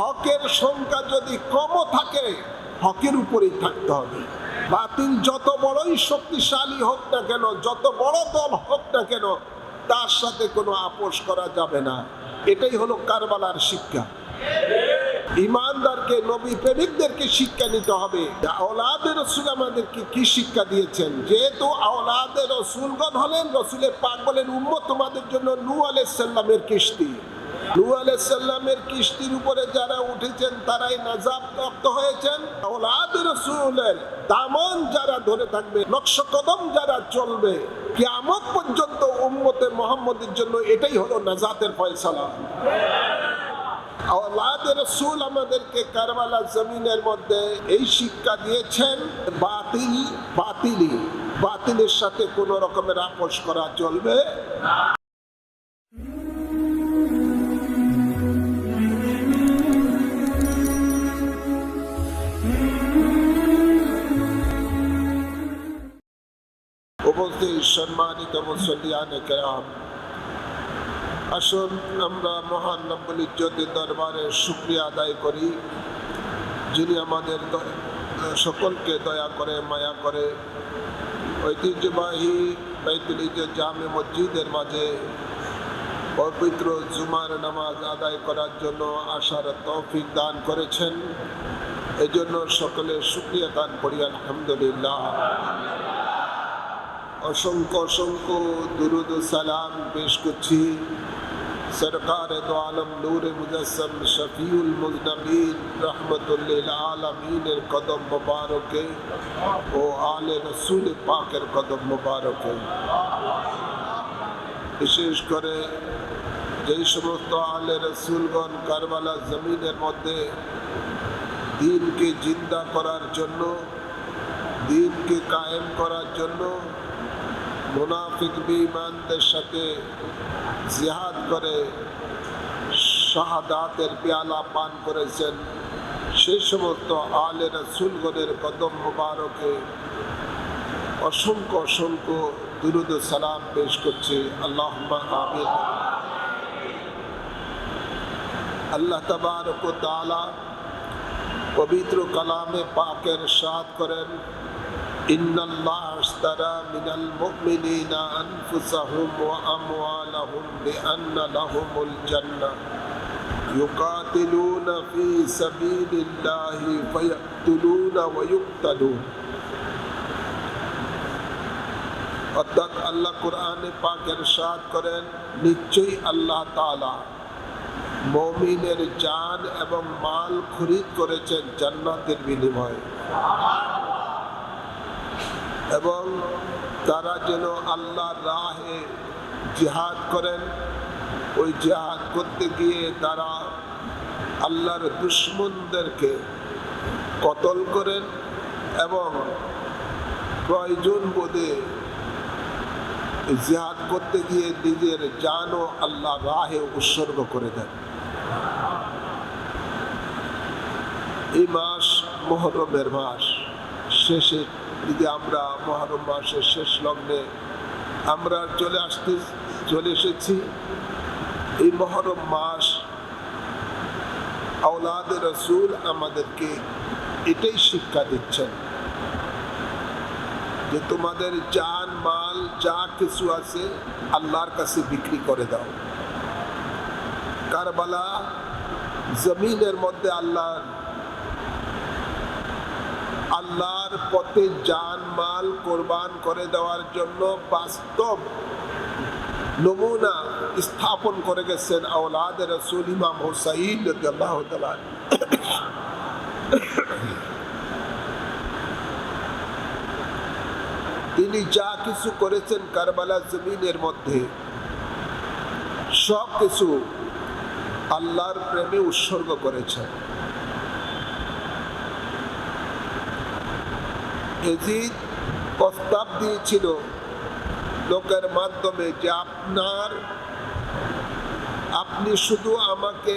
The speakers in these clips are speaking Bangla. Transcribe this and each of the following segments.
হকের সংখ্যা যদি কমও থাকে, হকের উপরেই থাকতে হবে। বাতিল যত বড়ই শক্তিশালী হোক না কেন, যত বড় দল হোক না কেন, তার সাথে কোনো আপোষ করা যাবে না। এটাই হলো কারবালার শিক্ষা। ইমানদারকে, নবী প্রেমিকদেরকে শিক্ষা নিতে হবে। আওলাদে রাসূল আমাদেরকে কি শিক্ষা দিয়েছেন? যেহেতু আওলাদে রাসূলগণ হলেন, রাসূলের পাক বলেন, উম্মত তোমাদের জন্য নূহ আলাইহিস সালামের কিস্তি। নূহ আলাইহিস সালামের কিস্তির উপরে যারা উঠেছেন তারাই নাজাত প্রাপ্ত হয়েছেন। আওলাদে রাসূলের দামন যারা ধরে থাকবে, নকশ কদম যারা চলবে, কিয়ামত পর্যন্ত উম্মতে মুহাম্মদের জন্য এটাই হলো নাজাতের ফয়সালা। আওলাদে রাসূল আমাদেরকে কারবালা জমিনের মধ্যে এই শিক্ষা দিয়েছেন, বাতিলের সাথে কোনো রকমের আপোষ করা চলবে না। উপস্থিত সম্মানিত মুসল্লিয়ানে কেরাম, আসুন আমরা মহান রব্বুল ইজ্জতের দরবারে শুকরিয়া আদায় করি, যিনি আমাদের সকলকে দয়া করে, মায়া করে ঐতিহ্যবাহী বাইতুল ইজ্জত জামে মসজিদের মাঝে পবিত্র জুমার নামাজ আদায় করার জন্য আসার তৌফিক দান করেছেন। এজন্য সকলে শুকরিয়া দান করি আলহামদুলিল্লাহ। অসংখ্য অসংখ্য দুরুদ ও সালাম পেশ করছি সরকার দো আলম নূরে মুজাসসাম শফিউল মুজনবিন রহমতুল লিল আলামিনের কদম মুবারকে ও আলে রসুল পাকের কদম মুবারকে। বিশেষ করে যেই সমস্ত আলে রসুলগণ কারবালা জমিনের মধ্যে দ্বীনকে জিন্দা করার জন্য, দ্বীনকে কায়েম করার জন্য মুনাফিক বেঈমানদের সাথে জিহাদ করে শাহাদাতের পেয়ালা পান করেছেন, সেই সমস্ত আলে রাসূলগণের কদম মুবারকে অসংখ্য অসংখ্য দুরুদ ও সালাম পেশ করছি। আল্লাহুম্মা আমিন। আল্লাহ তাবারক ওয়া তাআলা পবিত্র কালামে পাকে ইরশাদ করেন, ইন্নাল্লাহ আশতারা মিনাল মুমিনিনা আনফুসাহুম ওয়া আমওয়ালাহুম বিআন্না লাহুমুল জান্নাহ ইউকাতিলুনা ফি সাবিলিল্লাহি ফায়াকতুলুনা ওয়া ইউকতালুন। অর্থাৎ আল্লাহ কোরআনে পাক ইরশাদ করেন, নিশ্চয়ই আল্লাহ তাআলা মুমিনের জান এবং মাল খরিদ করেছেন জান্নাতের বিনিময়ে, এবং তারা যেন আল্লাহর রাহে জিহাদ করেন। ওই জিহাদ করতে গিয়ে তারা আল্লাহর দুশমনদেরকে কতল করেন এবং প্রয়োজন বোধে জিহাদ করতে গিয়ে নিজের জানও আল্লাহর রাহে উৎসর্গ করে দেন। এই মাস মুহররমের মাস শেষে যদি আমরা মুহররম মাসের শেষ লগ্নে আমরা চলে এসেছি। এই মুহররম মাস আওলাদে রাসূল আমাদেরকে এটাই শিক্ষা দিচ্ছেন যে তোমাদের জান মাল যা কিছু আছে আল্লাহর কাছে বিক্রি করে দাও। কারবালা জমিনের মধ্যে আল্লাহর পথে জান মাল কোরবান করে দেওয়ার জন্য বাস্তব নমুনা স্থাপন করে গেছেন আওলাদে রাসূল ইমাম হুসাইন রাদিয়াল্লাহু তাআলা। তিনি যা কিছু করেছেন কারবালা জমিনের মধ্যে সব কিছু আল্লাহর প্রেমে উৎসর্গ করেছেন। ইয়াজিদ প্রস্তাব দিয়েছিল লোকের মাধ্যমে যে আপনি শুধু আমাকে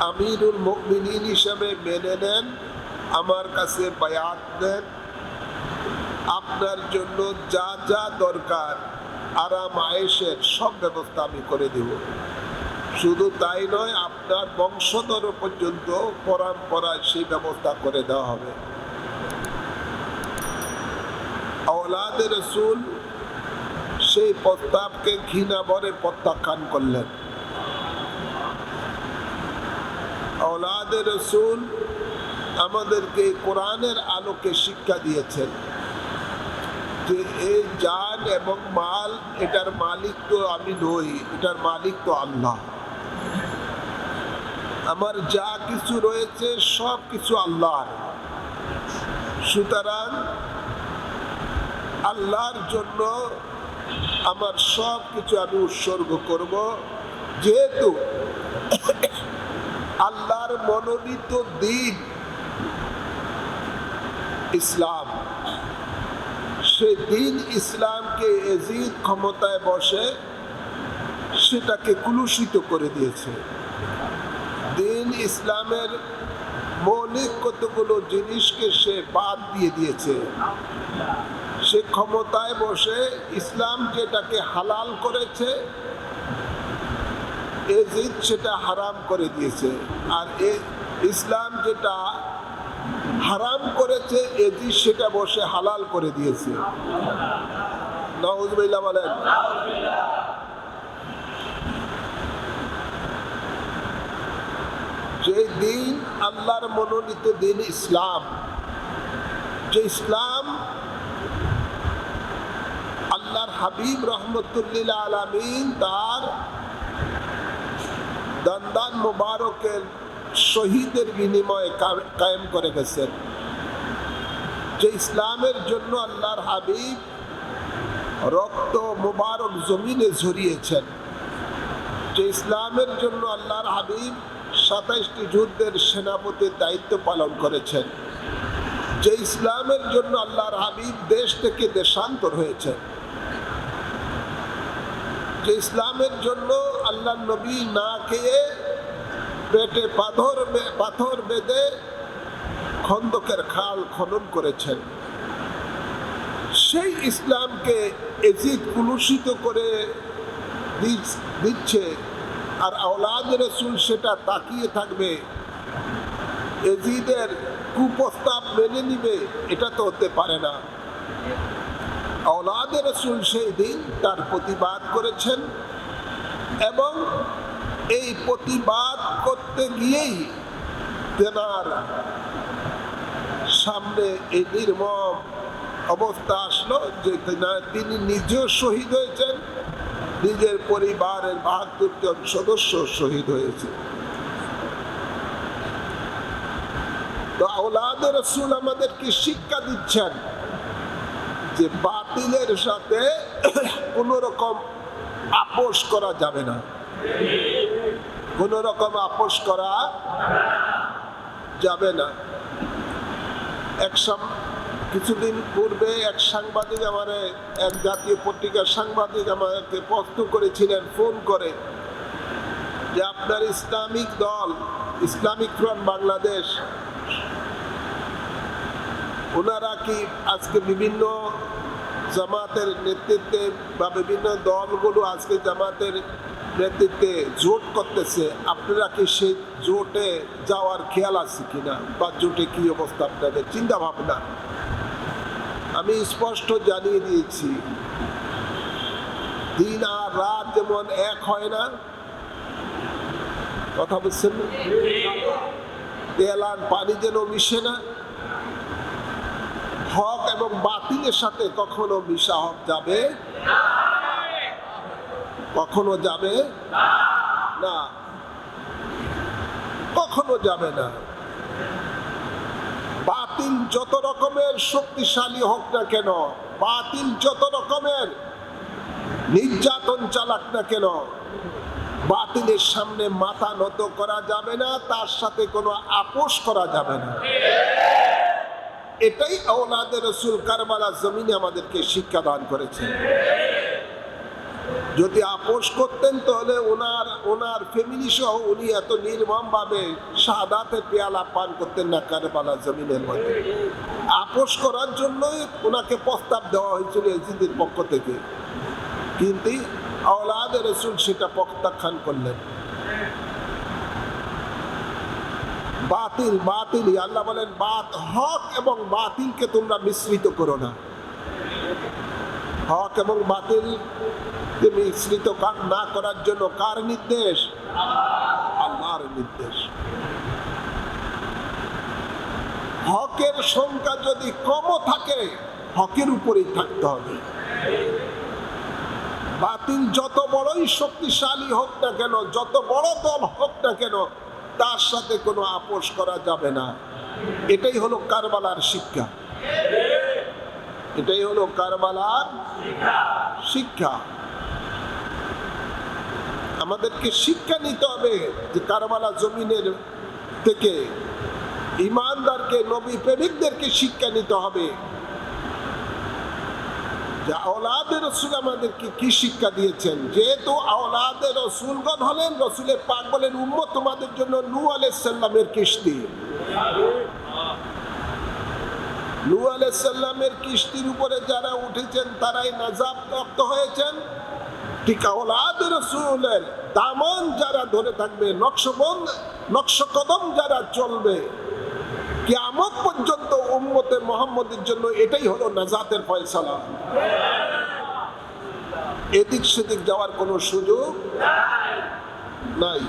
আমিরুল মুমিনিন হিসেবে মেনে নেন, আমার কাছে বায়াত দেন, আপনার জন্য যা যা দরকার আরাম আয়েশের সব ব্যবস্থা আমি করে দেব। শুধু তাই নয়, আপনার বংশধর পর্যন্ত পরম্পরায় সেই ব্যবস্থা করে দেওয়া হবে। আওলাদে রসুল সেই প্রস্তাবকে ঘৃণা ভরে প্রত্যাখ্যান করলেন। আওলাদে রসুল আমাদেরকে কোরআনের আলোকে শিক্ষা দিয়েছেন যে এই জান এবং মাল, এটার মালিক তো আমি নই, এটার মালিক তো আল্লাহ। আমার যা কিছু রয়েছে সব কিছু আল্লাহর। সুতরাং আল্লাহর জন্য আমার সব কিছু আমি উৎসর্গ করব, যেহেতু আল্লাহর মনোনীত দিন ইসলাম। সেই দিন ইসলামকে এজিদ ক্ষমতায় বসে সেটাকে কুলুষিত করে দিয়েছে। দিন ইসলামের মৌলিক কতগুলো জিনিসকে সে বাদ দিয়ে দিয়েছে। সে ক্ষমতায় বসে ইসলাম যেটাকে হালাল করেছে, এজিদ সেটা হারাম করে দিয়েছে। আর ইসলাম যেটা হারাম করেছে, এজিদ সেটা বসে হালাল করে দিয়েছে। নাউজুবিল্লাহ বলেন। যে দিন আল্লাহর মনোনীত দিন ইসলাম, যে ইসলাম আল্লাহর হাবিব রহমতুল্লিল আলামিন তার দন্দান মুবারকের শহীদের বিনিময়ে কায়েম করে গেছেন, যে ইসলামের জন্য আল্লাহর হাবিব রক্ত মুবারক জমিনে ঝরিয়েছেন, যে ইসলামের জন্য আল্লাহর হাবিব 27টি যুদ্ধের সেনাপতির দায়িত্ব পালন করেছেন, যে ইসলামের জন্য আল্লাহর হাবিব দেশ থেকে দেশান্তর হয়েছেন, যে ইসলামের জন্য আল্লাহ নবী না খেয়ে পেটে পাথর বেঁধে খন্দকের খাল খনন করেছেন, সেই ইসলামকে এজিদ কুলুষিত করে দিচ্ছে। আর আওলাদে রসুল সেটা তাকিয়ে থাকবে, এজিদের কুপ্রস্তাব মেনে নিবে, এটা তো হতে পারে না। আওলাদে রসুল সেই দিন তার প্রতিবাদ করেছেন এবং এই প্রতিবাদ করতে গিয়েই তেনার সামনে এই নির্মম অবস্থা আসলো যে তিনি নিজেও শহীদ হয়েছেন, নিজের পরিবারের ৭২ জন সদস্য শহীদ হয়েছে। তো আওলাদে রসুল আমাদেরকে শিক্ষা দিচ্ছেন যে বাতিলের সাথে কোনো রকম আপোষ করা যাবে না, কোনো রকম আপোষ করা যাবে না। কিছুদিন পূর্বে এক সাংবাদিক এক জাতীয় পত্রিকার সাংবাদিক আমাকে প্রশ্ন করেছিলেন ফোন করে যে আপনার ইসলামিক দল ইসলামিক ফ্রন্ট বাংলাদেশ, ওনারা কি আজকে বিভিন্ন জামাতের নেতৃত্বে বা বিভিন্ন দলগুলো আজকে জামাতের নেতৃত্বে জোট করতেছে, আপনারা কি সেই জোটে যাওয়ার খেয়াল আছে কিনা, বা জোটে কি অবস্থা আপনাদের চিন্তা ভাবনা? আমি স্পষ্ট জানিয়ে দিয়েছি, দিন আর রাত যেমন এক হয় না, কথা বলছেন, তেল আর পানি যেন মিশে না, হক এবং বাতিলের সাথে কখনো মিশা হক যাবে, কখনো যাবে না, কখনো যাবে না। বাতিল যত রকমের শক্তিশালী হোক না কেন, বাতিল যত রকমের নির্যাতন চালাক না কেন, বাতিলের সামনে মাথা নত করা যাবে না, তার সাথে কোনো আপোষ করা যাবে না। এটাই আওলাদে রসুল কারবালা জমিনে আমাদেরকে শিক্ষা দান করেছেন। যদি আপোষ করতেন তাহলে ওনার ফ্যামিলি সহ উনি এত নির্মম ভাবে শাহাদাতের পেয়ালা পান করতেন না কারবালা জমিনের মধ্যে। আপোষ করার জন্যই ওনাকে প্রস্তাব দেওয়া হয়েছিল এজিদের পক্ষ থেকে, কিন্তু আওলাদে রসুল সেটা প্রত্যাখ্যান করলেন। বাতিল বাতিলই। আল্লাহ বলেন হক এবং বাতিলকে তোমরা মিশ্রিত করো না। হক এবং বাতিল মিশ্রিত না করার জন্য কার নির্দেশ? আল্লাহর নির্দেশ। হকের সংখ্যা যদি কমও থাকে, হকের উপরেই থাকতে হবে। বাতিল যত বড়ই শক্তিশালী হোক না কেন, যত বড় দল হোক না কেন, তার সাথে কোনো আপোষ করা যাবে না। এটাই হলো কারবালার শিক্ষা। এটাই হলো কারবালার শিক্ষা। আমাদেরকে শিক্ষা নিতে হবে যে কারবালা জমিনের থেকে ঈমানদারকে, নবী প্রেমিকদেরকে শিক্ষা নিতে হবে যে আওলাদে রাসূল আমাদেরকে কি শিক্ষা দিয়েছেন। যেহেতু আওলাদে রাসূলগণ হলেন, রাসূলের পাক বলেন উম্মত তোমাদের জন্য নূহ আলাইহিস সালামের কিস্তি। নূহ আলাইহিস সালামের কিস্তির উপরে যারা উঠেছেন তারাই নাজাত প্রাপ্ত হয়েছেন। ঠিক আওলাদে রাসূলের দামন যারা ধরে থাকবে, নকশকদম যারা চলবে, কিয়ামত পর্যন্ত উম্মতে মুহাম্মদের জন্য এটাই হলো নাজাতের ফয়সালা। এদিক সেদিক যাওয়ার কোনো সুযোগ নাই।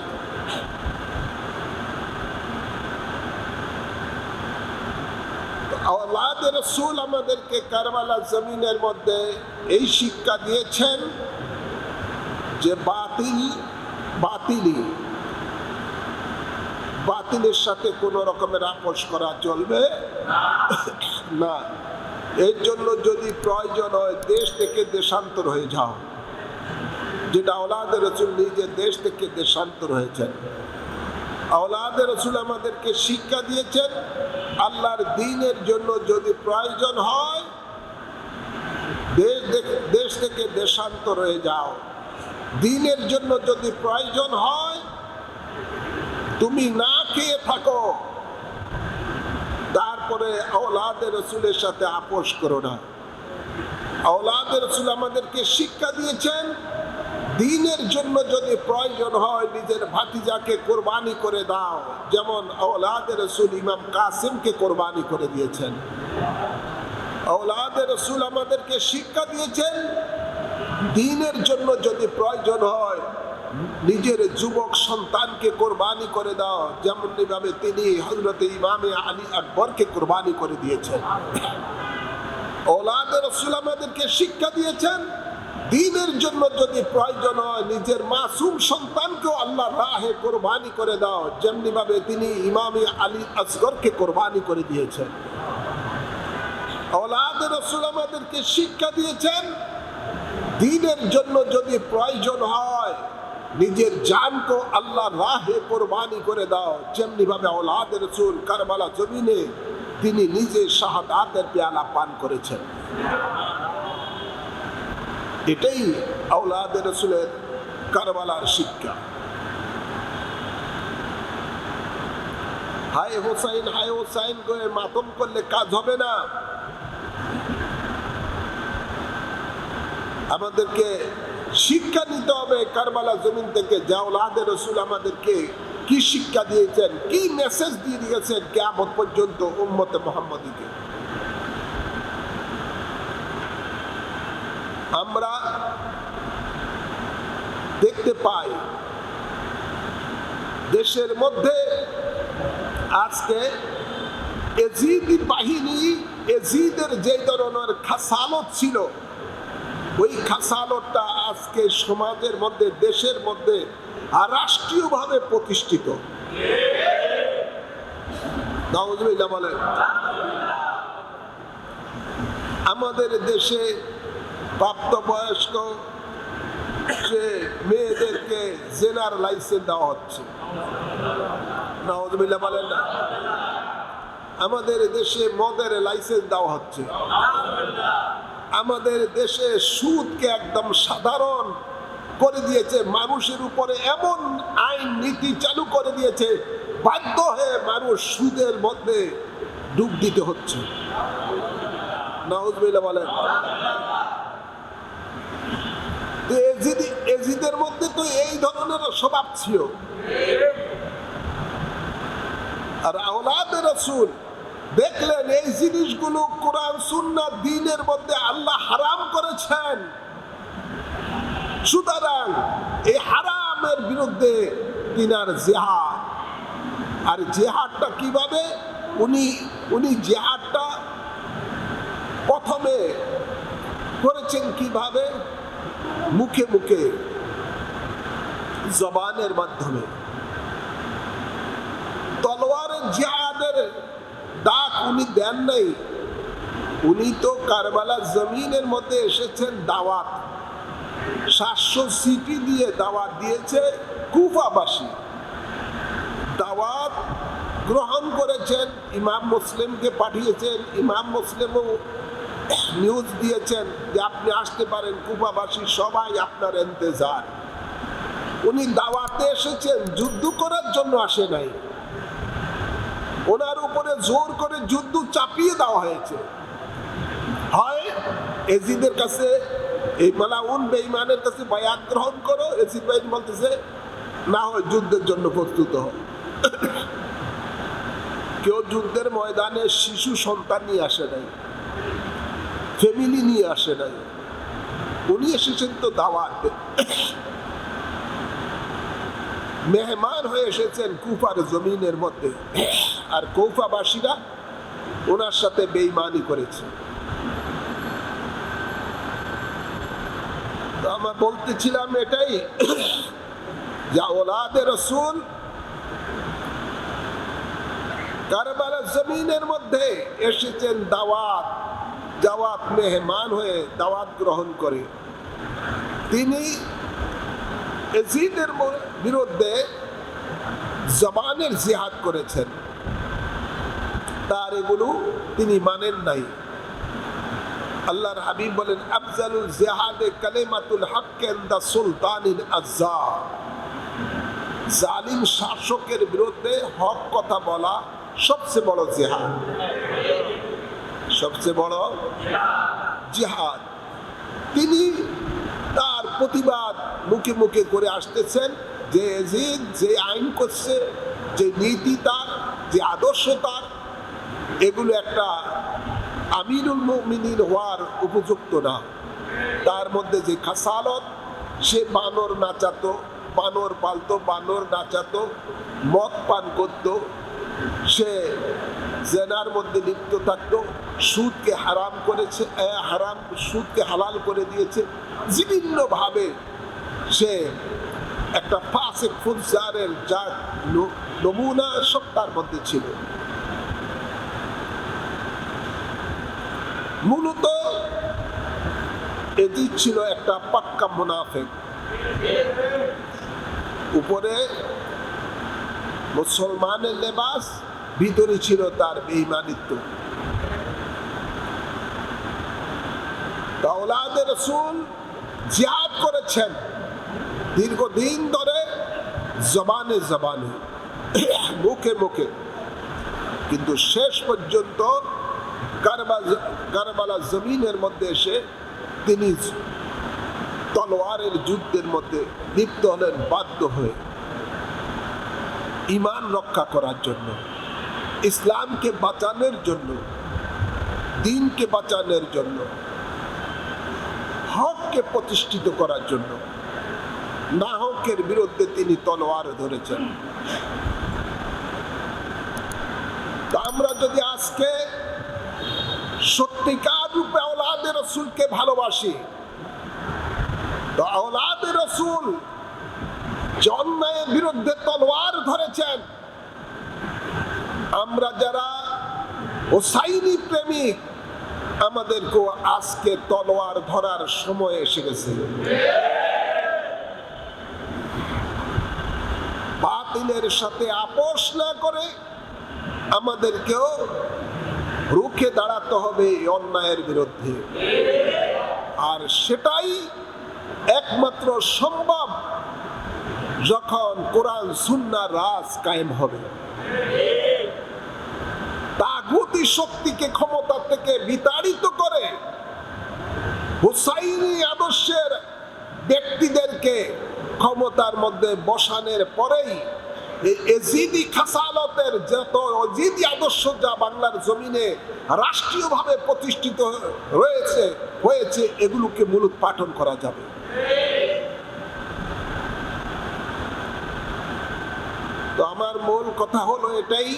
আওলাদে রাসূল আমাদেরকে কারবালা জমিনের মধ্যে এই শিক্ষা দিয়েছেন যে বাতিলের সাথে কোনো রকমের আপোষ করা চলবে না। এর জন্য যদি প্রয়োজন হয় দেশ থেকে দেশান্তর হয়ে যাও, যেটা আওলাদে রাসূল নিজে দেশ থেকে দেশান্তর হয়েছেন। আওলাদে রাসূল আমাদেরকে শিক্ষা দিয়েছেন আল্লাহর দ্বীনের জন্য যদি প্রয়োজন হয় দেশ থেকে দেশান্তর হয়ে যাও। দ্বীনের জন্য যদি প্রয়োজন হয় তুমি না খেয়ে থাকো, তারপরে আওলাদে রাসূলের সাথে আপোষ করো না। আওলাদে রাসূল আমাদেরকে শিক্ষা দিয়েছেন দ্বীনের জন্য যদি প্রয়োজন হয় নিজের ভাতিজাকে কোরবানি করে দাও, যেমন আওলাদে রাসূল ইমাম কাসিমকে কোরবানি করে দিয়েছেন। আওলাদে রাসূল আমাদেরকে শিক্ষা দিয়েছেন দ্বীনের জন্য যদি প্রয়োজন হয় নিজের যুবক সন্তানকে কোরবানি করে দাও, যেমন ভাবে তিনি হযরত ইমামে আলী আকবরকে কোরবানি করে দিয়েছেন। আওলাদে রাসূল আমাদেরকে শিক্ষা দিয়েছেন দ্বীনের জন্য যদি প্রয়োজন হয় নিজের মাসুম সন্তানকেও আল্লাহর রাহে কোরবানি করে দাও, যেমনি ভাবে তিনি ইমামে আলী আসগরকে কোরবানি করে দিয়েছেন। আওলাদে রাসূল আমাদেরকে শিক্ষা দিয়েছেন দ্বীনের জন্য যদি প্রয়োজন হয় নিজের জানকে আল্লাহর রাহে কোরবানি করে দাও, যেমনি ভাবে আওলাদে রাসূল কারবালা জমিনে তিনি নিজে শাহাদাতের পেয়ালা পান করেছেন। এটাই আওলাদে রাসূলের কারবালার শিক্ষা। হায় হোসাইন করে মাতম করলে কাজ হবে না। আমাদেরকে শিক্ষা নিতে হবে কারবালা জমিন থেকে যে আওলাদে রাসূল আমাদেরকে কি শিক্ষা দিয়েছেন, কি মেসেজ দিয়ে দিয়েছেন কিয়ামত পর্যন্ত উম্মতে মুহাম্মাদীকে। আমরা দেখতে পাই দেশের মধ্যে আজকে এজিদি বাহিনী, এজিদের যে ধরনের খাসালত ছিল, ওই খাসালতটা আজকে সমাজের মধ্যে, দেশের মধ্যে রাষ্ট্রীয়ভাবে প্রতিষ্ঠিত। নাউজুবিল্লাহ বলেন। আমাদের দেশে প্রাপ্তবয়স্ক মেয়েদেরকে জেনার লাইসেন্স দেওয়া হচ্ছে। নাউজুবিল্লাহ বলেন না। আমাদের দেশে মদের লাইসেন্স দেওয়া হচ্ছে। আমাদের দেশে সুদকে একদম সাধারণ করে দিয়েছে, মানুষের উপরে এমন আইন নীতি চালু করে দিয়েছে, বাধ্য হয়ে মানুষ সুদের মধ্যে ডুব দিতে হচ্ছে। নাউজুবিল্লাহ বলেন। এজিদের মধ্যে তো এই ধরনের স্বভাব ছিল। আর আওলাদে রাসূল দেখলেন এই জিনিসগুলো কোরআন সুন্নাহ দ্বীনের মধ্যে আল্লাহ হারাম করেছেন, সুতরাং এই হারামের বিরুদ্ধে তিনার জিহাদ। আর জিহাদটা কিভাবে? উনি জিহাদটা প্রথমে করেছেন কিভাবে? মুখে মুখে, জবানের মাধ্যমে। তলোয়ারের জিহাদের ডাক উনি দেন নাই, উনি তো কারবালা জমিনের মধ্যে এসেছেন দাওয়াত। 700 সিটি দিয়ে দাওয়াত দিয়েছে কুফাবাসী, দাওয়াত গ্রহণ করেছেন, ইমাম মুসলিমকে পাঠিয়েছেন, ইমাম মুসলিমও নিউজ দিয়েছেন যে আপনি আসতে পারেন, কুফাবাসী সবাই আপনার ইন্তজার। উনি দাওয়াতে এসেছেন, যুদ্ধ করার জন্য আসে নাই। ওনার উপরে জোর করে যুদ্ধ চাপিয়ে দেওয়া হয়েছে। হয় এজিদের কাছে, এই মালাউন বেঈমানের কাছে বায়াত গ্রহণ করো, এজিদ ভাই বলতেছে না হয় যুদ্ধের জন্য প্রস্তুত হয়। কেউ যুদ্ধের ময়দানে শিশু সন্তান নিয়ে আসে নাই, ফ্যামিলি নিয়ে আসে নাই, উনি এসেছেন তো দাওয়াতে, মেহমান হয়ে এসেছেন কুফার জমিনের মধ্যে। আর কুফাবাসীরা ওনার সাথে বেঈমানি করেছে। তো আমরা বলতেছিলাম এটাই যে আওলাদে রাসূল কারবালা জমিনের মধ্যে এসেছেন দাওয়াত মেহমান হয়ে দাওয়াত গ্রহণ করে। তিনি ইয়াজিদের বিরুদ্ধে জবানের জিহাদ করেছেন, তার এগুলো তিনি মানেন নাই। আল্লাহর হাবিব বলেন আফজালুল জিহাদে কালিমাতুল হক ইনদা সুলতানিল আজ্জা। জালিম শাসকের বিরুদ্ধে হক কথা বলা সবচেয়ে বড় জিহাদ, সবচেয়ে বড় জিহাদ। তিনি তার প্রতিবাদ মুখে মুখে করে আসতেছেন যে ইয়াজিদ যে আইন করছে, যে নীতি তার, যে আদর্শ তার, এগুলো একটা আমিরুল মুমিনিন হওয়ার উপযুক্ত না। তার মধ্যে যে খাসালত, সে বানর নাচাতো, বানর পালতো, বানর নাচাতো, মদ পান করতো, সে জেনার মধ্যে লিপ্ত থাকতো, সুদকে হারাম করেছে, সুদকে হালাল করে দিয়েছে, বিভিন্নভাবে সে একটা ফাসিক ফুজ্জারের যা নমুনা সব তার মধ্যে ছিল। মূলত এটি ছিল একটা পাক্কা মুনাফিক, উপরে মুসলমানের লেবাস, ভিতরে ছিল তার বেঈমানিত্ব। আওলাদে রাসূল জিহাদ করেছেন দীর্ঘদিন ধরে, জবানে জবানে, মুখে মুখে, কিন্তু শেষ পর্যন্ত কারবালা জমিনের মধ্যে এসে তিনি তলোয়ারের যুদ্ধের মধ্যে লিপ্ত হলেন বাধ্য হয়ে, ঈমান রক্ষা করার জন্য, ইসলামকে বাঁচানোর জন্য, দ্বীনকে বাঁচানোর জন্য, হককে প্রতিষ্ঠিত করার জন্য। না হকের বিরুদ্ধে তিনি তলোয়ার ধরেছেন। আমরা যদি আজকে সত্যিকার রূপে আওলাদে রাসূলকে ভালোবাসি, তো আওলাদে রাসূল যে অন্যায়ের বিরুদ্ধে তলোয়ার ধরেছেন, আমরা যারা হোসাইনি প্রেমিক, আমাদেরকেও আজকে তলোয়ার ধরার সময় এসে গেছে। বাতিলের সাথে আপোষ না করে আমাদেরকেও রুখে দাঁড়াতে হবে এই অন্যায়ের বিরুদ্ধে। আর সেটাই একমাত্র সম্ভব যখন কোরআন সুন্নাহর রাজ কায়েম হবে। তাগুতি শক্তিকে ক্ষমতা থেকে বিতাড়িত করে হুসাইনি আদর্শের ব্যক্তিদেরকে ক্ষমতার মধ্যে বসানোর পরেই এই এজিদি খাসালতের যত এজিদি আদর্শ যা বাংলার জমিনে রাষ্ট্রীয়ভাবে প্রতিষ্ঠিত হয়েছে এগুলোকে মূলোৎপাটন করা যাবে। তো আমার মূল কথা হলো এটাই,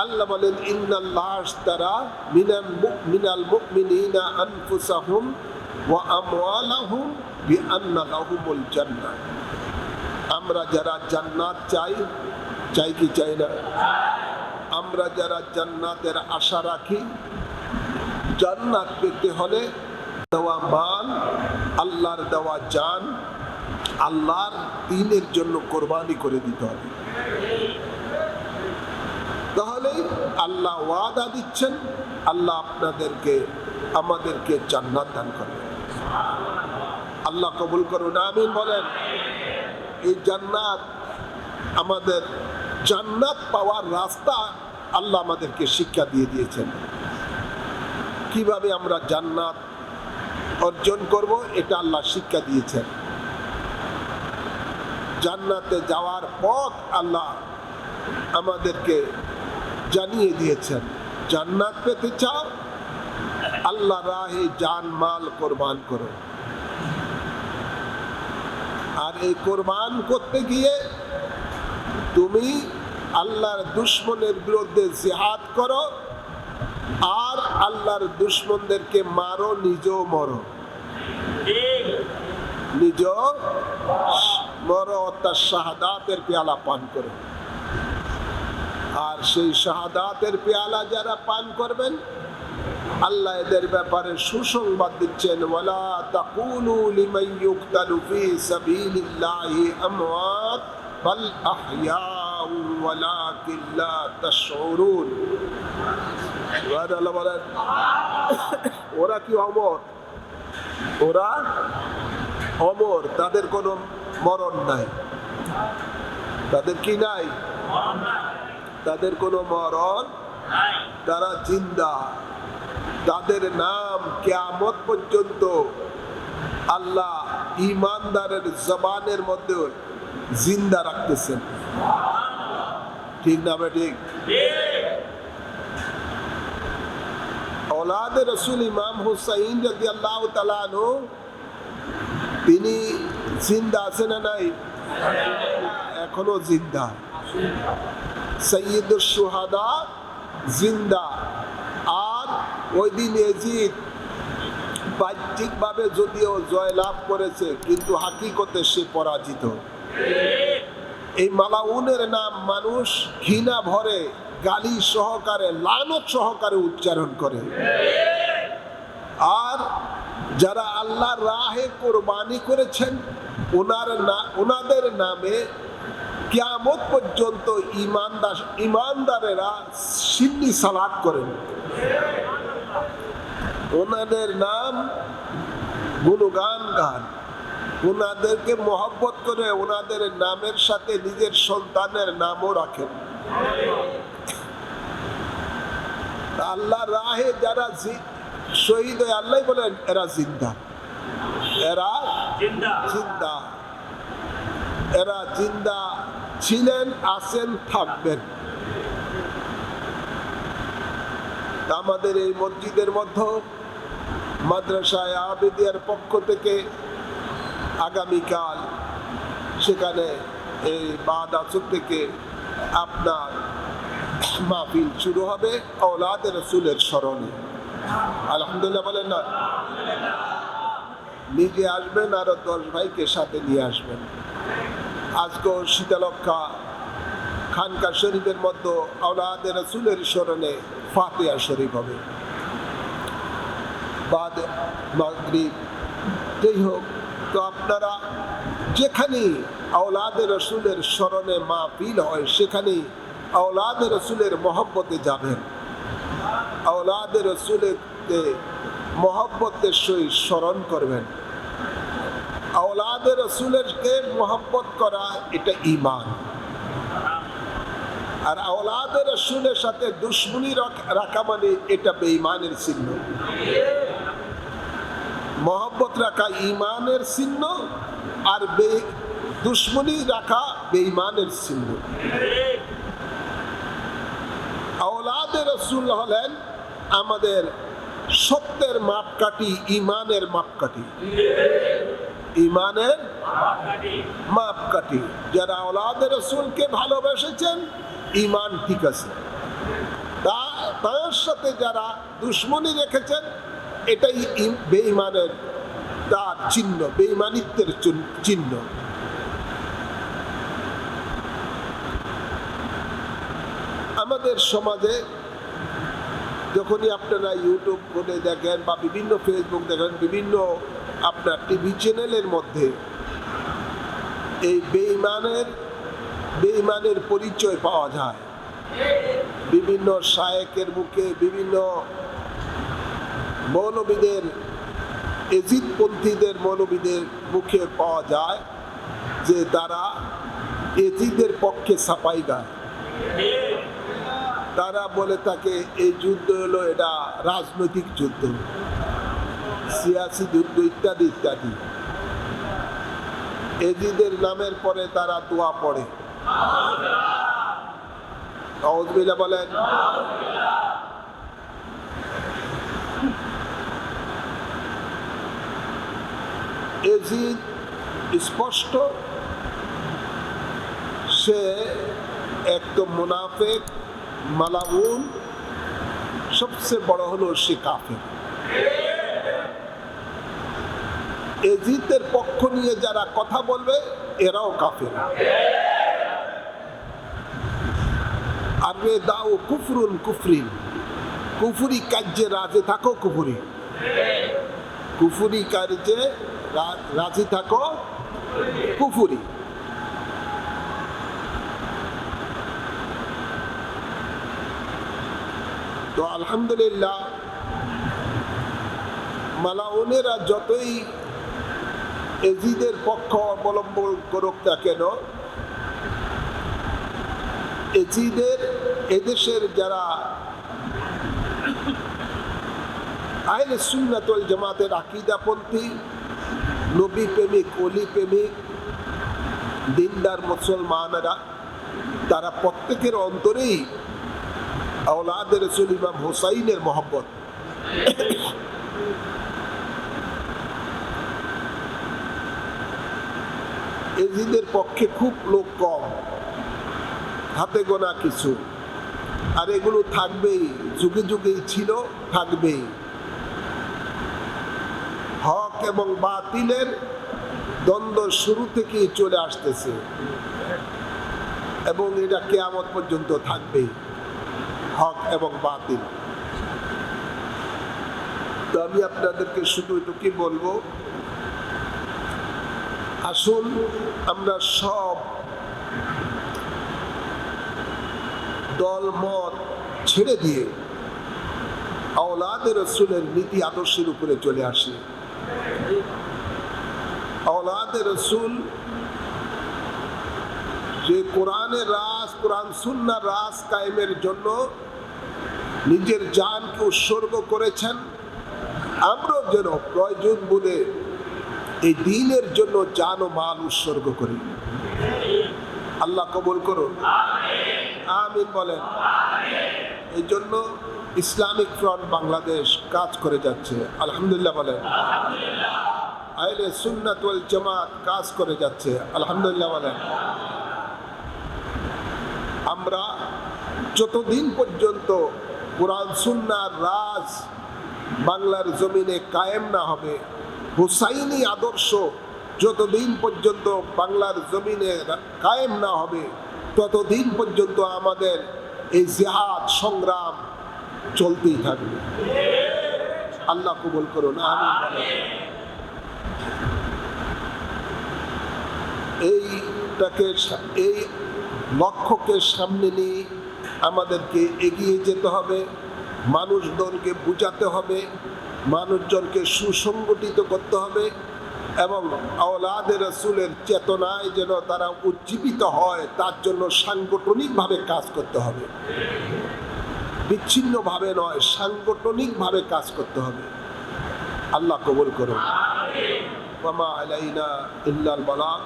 আল্লাহ বলেন ইন্নাল্লাহ আশতারা মিনাল মুমিনিনা আনফুসাহুম ওয়া আমওয়ালাহুম বিআন্না লাহুমুল জান্নাহ। আমরা যারা জান্নাত চাই কি চাই না? আমরা যারা জান্নাতের আশা রাখি, জান্নাত পেতে হলে দেওয়া মাল, আল্লাহর দেওয়া জান, আল্লাহর দ্বীনের জন্য কোরবানি করে দিতে হবে। তাহলে আল্লাহ ওয়াদা দিচ্ছেন, আল্লাহ আমাদেরকে জান্নাত দান করবেন। আল্লাহ কবুল করুন, আমিন বলেন। এই জান্নাত, আমাদের জান্নাত পাওয়ার রাস্তা আল্লাহ আমাদেরকে শিক্ষা দিয়ে দিয়েছেন। কিভাবে আমরা জান্নাত অর্জন করব এটা আল্লাহ শিক্ষা দিয়েছেন। জান্নাতে যাওয়ার পথ আল্লাহ আমাদেরকে জানিয়ে দিয়েছেন। জান্নাত পেতে চাও, আল্লাহ রাহে জান মাল কোরবান করো। আর এই কোরবান করতে গিয়ে তুমি আল্লাহর দুশমনের বিরুদ্ধে জিহাদ করো, আর আল্লাহর দুশমনদেরকে মারো, নিজেও মরো, নিজেও মরো, অর্থাৎ শাহাদাতের পেয়ালা পান করো। আর সেই শাহাদাতের পেয়ালা যারা পান করবেন, আল্লাহ এদের ব্যাপারে সুসংবাদ দিচ্ছেন, ওয়ালা তাকুলু লিমান ইউকতালু ফি সাবিলিল্লাহি আমওয়াত বাল আহইয়াউ ওয়ালাকিন লা তাশউরুন। আল্লাহ বলেন ওরা কি অমর? ওরা অমর, তাদের কোনো মরণ নাই। তাদের কি নাই? তাদের কোনো মরণ, তারা জিন্দা। তাদের নাম কিয়ামত পর্যন্ত আল্লাহ ঈমানদারের জবানের মধ্যে জিন্দা রাখতেছেন। ঠিক না ঠিক? औलादे रसूल इमाम हुसैन রাদিয়াল্লাহু তাআলা আনহু তিনি জিন্দা আছেন না নাই? এখনো জিন্দা। সৈয়দুশ শুহাদা জিন্দা। আর ওই দিন ইয়াজিদ বাহ্যিকভাবে যদিও জয়লাভ করেছে, কিন্তু হাকিকতে সে পরাজিত। এই মালাউনের নাম মানুষ ঘৃণা ভরে, গালি সহকারে, লানত সহকারে উচ্চারণ করে। আর যারা আল্লাহর রাহে কোরবানি করেছেন, ওনাদের নামে কিয়ামত পর্যন্ত ঈমানদারেরা সিন্নি সালাত করেন। ওনাদের নাম গুণগান গান, ওনাদেরকে মহব্বত করে ওনাদের নামের সাথে নিজের সন্তানের নামও রাখেন। আল্লাহ রাহে যারা শহীদ হয়, আল্লাহ বলেন এরা জিন্দা, এরা জিন্দা, এরা জিন্দা ছিলেন, আছেন, থাকবেন। আমাদের এই মসজিদের মধ্যে মাদ্রাসায় আবেদিয়ার পক্ষ থেকে আগামীকাল সেখানে এই বাদ আসর থেকে আপনার মাহফিল শুরু হবে औलादे রসুলের স্মরণে। আলহামদুলিল্লাহ বলেন না? নিজে আসবেন, আরো 10 ভাইকে সাথে নিয়ে আসবেন। আজকে শীতলক্ষা খানকা শরীফের মধ্যে औलादे রসুলের স্মরণে ফাতিহা শরীফ হবে বাদ মাগরিব। যাই হোক, তো আপনারা যেখানে औलादे রসুলের স্মরণে মাহফিল হয়, সেখানে औलादे রসুলের মহব্বতে যাবেন। औलादे রসুলকে মহব্বতের সহিত স্মরণ করবেন। औलादे রসুলকে মহব্বত করা এটা ঈমান। আর औलादे রসুলের সাথে দুশমনি রাখা মানে এটা বেঈমানের চিহ্ন। মহব্বত রাখা ঈমানের চিহ্ন, আর দুশমনি রাখা বেঈমানের চিহ্ন। আওলাদে রাসূল হলেন আমাদের সত্যের মাপকাঠি, ইমানের মাপকাঠি, ইমানের মাপকাঠি। যারা আওলাদে রাসূলকে ভালোবেসেছেন, ইমান ঠিক আছে। তার সাথে যারা দুশ্মনী রেখেছেন, এটাই বেঈমানের তার চিহ্ন, বেঈমানিত্বের চিহ্ন। আমাদের সমাজে যখনই আপনারা ইউটিউব করে দেখেন বা বিভিন্ন ফেসবুক দেখেন, বিভিন্ন আপনার টিভি চ্যানেলের মধ্যে এই বেঈমানের পরিচয় পাওয়া যায়। বিভিন্ন শায়েখের মুখে, বিভিন্ন মৌলবীদের, এজিদপন্থীদের মৌলবীদের মুখে পাওয়া যায় যে তারা এজিদের পক্ষে সাফাই গায়। তারা বলে থাকে এই যুদ্ধ হলো এটা রাজনৈতিক যুদ্ধ, সিয়াসি যুদ্ধ, ইত্যাদি ইত্যাদি। এজিদের নামের পরে তারা দোয়া পড়ে। আউযুবিল্লাহ বলেন। এজিদ স্পষ্ট সে একদম মুনাফিক, মালাউন, সবচেয়ে বড় হলো সে কাফের। এজিদের পক্ষ নিয়ে যারা কথা বলবে এরাও কাফের। আর দাও কুফরুন কুফরিন, কুফরি কার্যে রাজি থাকো কুফরি, কুফরি কার্যে রাজি থাকো কুফরি। তো আলহামদুলিল্লাহ, মালাউনেরা যতই এজিদের পক্ষ অবলম্বন করুক না কেন, এদেশের যারা আহলে সুন্নাত ওয়াল জামাতের আকীদাপন্থী, নবী প্রেমিক, ওলি প্রেমিক, দিনদার মুসলমানেরা, তারা প্রত্যেকের অন্তরেই আওলাদে রাসূল ইমাম হুসাইনের মহব্বত। এজিদের পক্ষে খুব লোক কম, হাতে গোনা কিছু। আর এগুলো থাকবেই, যুগে যুগেই ছিল, থাকবেই। হক এবং বাতিলের দ্বন্দ্ব শুরু থেকেই চলে আসতেছে এবং এটা কিয়ামত পর্যন্ত থাকবেই, হক এবং বাতিল। তো আমি আপনাদেরকে শুধু এটুকুই বলবো, আসুন আমরা সব দল মত ছেড়ে দিয়ে আওলাদে রাসূলের নীতি আদর্শের উপরে চলে আসি। আওলাদে রাসূল যে কোরআনের রাজ, কোরআন সুন্নাহর রাজ কায়েমের জন্য নিজের জানকে উৎসর্গ করেছেন, আমরাও যেন প্রয়োজন বলে এই দ্বীনের জন্য জান ও মাল উৎসর্গ করি। আল্লাহ কবুল করুন, আমিন বলেন। এই জন্য ইসলামিক ফ্রন্ট বাংলাদেশ কাজ করে যাচ্ছে, আলহামদুলিল্লাহ বলেন। আহলে সুন্নাত ওয়াল জামাত কাজ করে যাচ্ছে, আলহামদুলিল্লাহ বলেন। আমরা যতদিন পর্যন্ত কোরআন সুন্নাহর রাজ বাংলার জমিনে কায়েম না হবে, হুসাইনি আদর্শ যতদিন পর্যন্ত বাংলার জমিনে কায়েম না হবে, ততদিন পর্যন্ত আমাদের এই জিহাদ সংগ্রাম চলতেই থাকবে। আল্লাহ কবুল করুন, আমিন। এই লক্ষ্যকে সামনে নিয়ে আমাদেরকে এগিয়ে যেতে হবে, মানুষজনকে বুঝাতে হবে, মানুষজনকে সুসংগঠিত করতে হবে এবং আওলাদে রাসূলের চেতনায় যেন তারা উজ্জীবিত হয়, তার জন্য সাংগঠনিকভাবে কাজ করতে হবে, বিচ্ছিন্নভাবে নয়, সাংগঠনিকভাবে কাজ করতে হবে। আল্লাহ কবুল করুন। ওয়া মা আলাইনা ইল্লাল বালাগ।